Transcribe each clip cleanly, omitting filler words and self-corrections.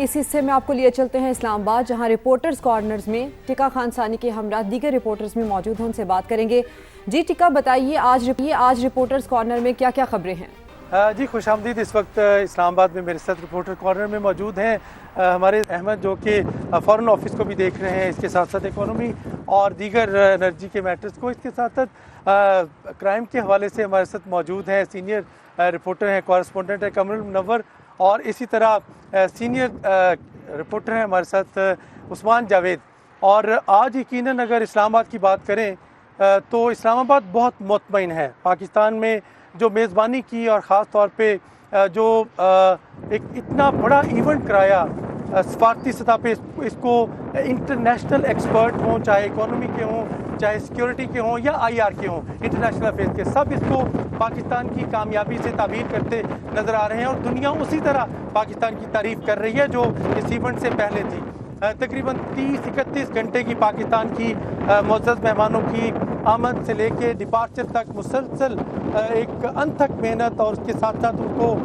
اس حصے میں آپ کو لیے چلتے ہیں اسلام آباد، جہاں رپورٹرز کارنرز میں ٹکا خان ثانی کے ہمراہ دیگر رپورٹرز میں موجود ہیں، ان سے بات کریں گے۔ جی ٹکا، بتائیے آج رپورٹرز کارنر میں کیا کیا خبریں ہیں؟ جی خوش آمدید۔ اس وقت اسلام آباد میں میرے ساتھ رپورٹر کارنر میں موجود ہیں ہمارے احمد، جو کہ فارن آفس کو بھی دیکھ رہے ہیں، اس کے ساتھ ساتھ اکانومی اور دیگر انرجی کے میٹرز کو، اس کے ساتھ ساتھ کرائم کے حوالے سے ہمارے ساتھ موجود ہیں سینئر رپورٹر ہیں، کورسپونڈنٹ ہے کمر المنور، اور اسی طرح سینئر رپورٹر ہیں ہمارے ساتھ عثمان جاوید۔ اور آج یقیناً اگر اسلام آباد کی بات کریں تو اسلام آباد بہت مطمئن ہے۔ پاکستان میں جو میزبانی کی اور خاص طور پہ جو ایک اتنا بڑا ایونٹ کرایا سفارتی سطح پہ، اس کو انٹرنیشنل ایکسپرٹ ہوں، چاہے اکانومی کے ہوں، چاہے سیکیورٹی کے ہوں یا آئی آر کے ہوں، انٹرنیشنل افیئرز کے، سب اس کو پاکستان کی کامیابی سے تعبیر کرتے نظر آ رہے ہیں، اور دنیا اسی طرح پاکستان کی تعریف کر رہی ہے جو اس ایونٹ سے پہلے تھی۔ تقریباً 30-31 گھنٹے کی پاکستان کی معزز مہمانوں کی آمد سے لے کے ڈپارچر تک مسلسل ایک انتھک محنت، اور اس کے ساتھ ساتھ ان کو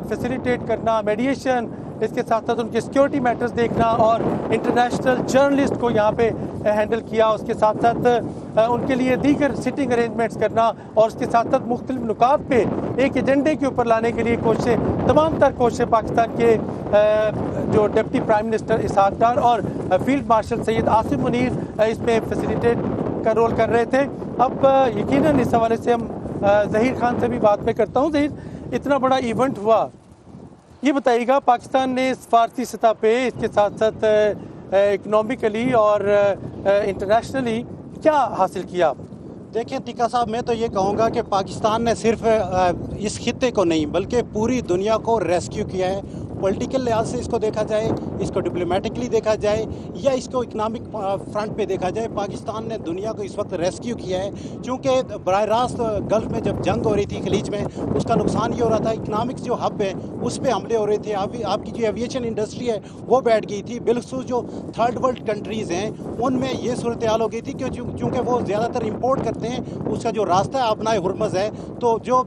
فیسیلیٹیٹ کرنا، میڈیشن، اس کے ساتھ ساتھ ان کے سیکیورٹی میٹرز دیکھنا، اور انٹرنیشنل جرنلسٹ کو یہاں پہ ہینڈل کیا، اس کے ساتھ ساتھ ان کے لیے دیگر سٹنگ ارینجمنٹس کرنا، اور اس کے ساتھ ساتھ مختلف نکات پہ ایک ایجنڈے کے اوپر لانے کے لیے کوششیں، تمام تر کوششیں پاکستان کے جو deputy prime minister Ishaq Dar اور فیلڈ مارشل سید آصف منیر اس میں فیسیلیٹیٹ کا رول کر رہے تھے۔ اب یقیناً اس حوالے سے ہم ظہیر خان سے بھی بات میں کرتا ہوں۔ ظہیر، اتنا بڑا ایونٹ ہوا، یہ بتائیے گا پاکستان نے سفارتی سطح پہ، اس کے ساتھ ساتھ اکنامکلی اور انٹرنیشنلی کیا حاصل کیا؟ دیکھیں ٹکا صاحب، میں تو یہ کہوں گا کہ پاکستان نے صرف اس خطے کو نہیں بلکہ پوری دنیا کو ریسکیو کیا ہے۔ پولیٹیکل لحاظ سے اس کو دیکھا جائے، اس کو ڈپلومیٹکلی دیکھا جائے، یا اس کو اکنامک فرنٹ پہ دیکھا جائے، پاکستان نے دنیا کو اس وقت ریسکیو کیا ہے، چونکہ براہ راست گلف میں جب جنگ ہو رہی تھی خلیج میں، اس کا نقصان یہ ہو رہا تھا، اکنامکس جو ہب ہے اس پہ حملے ہو رہے تھے، آپ کی جو ایویشن انڈسٹری ہے وہ بیٹھ گئی تھی، بالخصوص جو تھرڈ ورلڈ کنٹریز ہیں ان میں یہ صورتحال ہو گئی تھی کہ چونکہ وہ زیادہ تر امپورٹ کرتے ہیں، اس کا جو راستہ آبنائے ہرمز ہے، تو جو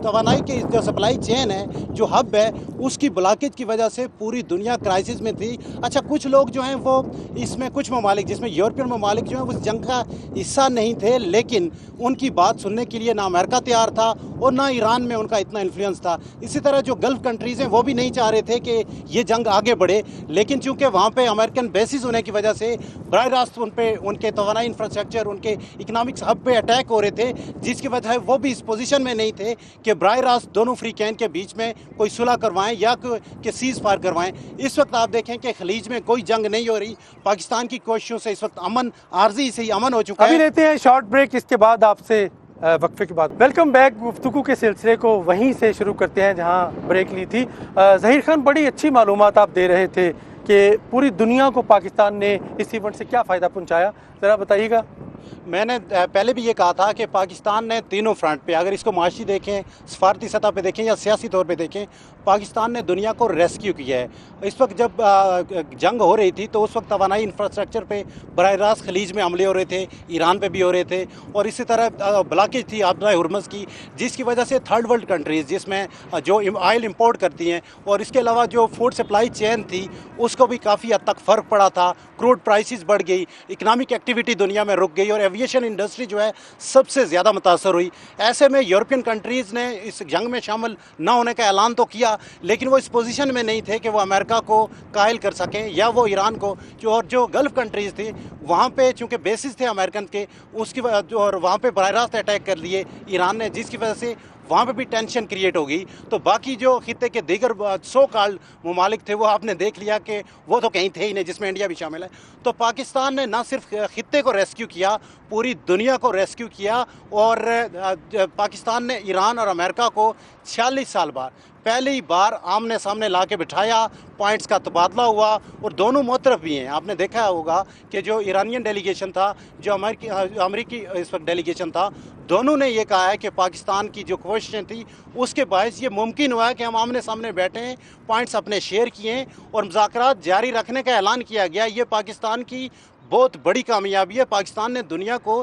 توانائی کی جو سپلائی چین ہے، جو ہب ہے، اس کی بلاکیج کی وجہ سے پوری دنیا کرائسس میں تھی۔ اچھا، کچھ لوگ جو ہیں وہ اس میں، کچھ ممالک جس میں یورپین ممالک جو ہیں اس جنگ کا حصہ نہیں تھے، لیکن ان کی بات سننے کے لیے نہ امریکہ تیار تھا اور نہ ایران میں ان کا اتنا انفلوئنس تھا۔ اسی طرح جو گلف کنٹریز ہیں وہ بھی نہیں چاہ رہے تھے کہ یہ جنگ آگے بڑھے، لیکن چونکہ وہاں پہ امریکن بیسز ہونے کی وجہ سے براہ راست ان کے توانائی انفراسٹرکچر، ان کے اکنامکس ہب پہ اٹیک ہو رہے تھے، جس کی وجہ ہے وہ بھی اس پوزیشن میں نہیں تھے کہ براہ راست دونوں فریقین کے بیچ میں کوئی صلح کروائیں یا کہ سیز فائر کروائیں۔ اس وقت آپ دیکھیں کہ خلیج میں کوئی جنگ نہیں ہو رہی، پاکستان کی کوششوں سے اس وقت امن، عارضی سے ہی امن ہو چکا ہے۔ ابھی لیتے ہیں شارٹ بریک، اس کے بعد آپ سے وقفے کے بعد ویلکم بیک۔ گفتگو کے سلسلے کو وہیں سے شروع کرتے ہیں جہاں بریک لی تھی۔ ظہیر خان، بڑی اچھی معلومات آپ دے رہے تھے کہ پوری دنیا کو پاکستان نے اس ایونٹ سے کیا فائدہ پہنچایا، ذرا بتائیے گا۔ میں نے پہلے بھی یہ کہا تھا کہ پاکستان نے تینوں فرنٹ پہ، اگر اس کو معاشی دیکھیں، سفارتی سطح پہ دیکھیں یا سیاسی طور پہ دیکھیں، پاکستان نے دنیا کو ریسکیو کیا ہے۔ اس وقت جب جنگ ہو رہی تھی تو اس وقت توانائی انفراسٹرکچر پہ براہ راست خلیج میں حملے ہو رہے تھے، ایران پہ بھی ہو رہے تھے، اور اسی طرح بلاکیج تھی آبنائے ہرمز کی، جس کی وجہ سے تھرڈ ورلڈ کنٹریز جس میں جو آئل امپورٹ کرتی ہیں، اور اس کے علاوہ جو فوڈ سپلائی چین تھی اس کو بھی کافی حد تک فرق پڑا تھا، کروڈ پرائسز بڑھ گئی، اکنامک ایکٹیویٹی دنیا میں رک گئی، اور ایویشن انڈسٹری جو ہے سب سے زیادہ متاثر ہوئی۔ ایسے میں یورپین کنٹریز نے اس جنگ میں شامل نہ ہونے کا اعلان تو کیا، لیکن وہ اس پوزیشن میں نہیں تھے کہ وہ امریکہ کو قائل کر سکیں یا وہ ایران کو، اور جو گلف کنٹریز تھی وہاں پہ چونکہ بیسز تھے امریکن کے، اس کی اور وہاں پہ براہ راست اٹیک کر لیے ایران نے، جس کی وجہ سے وہاں پہ بھی ٹینشن کریٹ ہو گئی۔ تو باقی جو خطے کے دیگر سو کالڈ ممالک تھے وہ آپ نے دیکھ لیا کہ وہ تو کہیں تھے ہی نہیں، جس میں انڈیا بھی شامل ہے۔ تو پاکستان نے نہ صرف خطے کو ریسکیو کیا، پوری دنیا کو ریسکیو کیا، اور پاکستان نے ایران اور امریکہ کو 46 سال بعد پہلی بار آمنے سامنے لا کے بٹھایا، پوائنٹس کا تبادلہ ہوا، اور دونوں مطرف بھی ہیں۔ آپ نے دیکھا ہوگا کہ جو ایرانین ڈیلیگیشن تھا، جو امریکی اس وقت ڈیلیگیشن تھا، دونوں نے یہ کہا ہے کہ پاکستان کی جو کوششیں تھیں اس کے باعث یہ ممکن ہوا ہے کہ ہم آمنے سامنے بیٹھے ہیں، پوائنٹس اپنے شیئر کیے ہیں، اور مذاکرات جاری رکھنے کا اعلان کیا گیا۔ یہ پاکستان کی بہت بڑی کامیابی ہے۔ پاکستان نے دنیا کو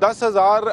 10,000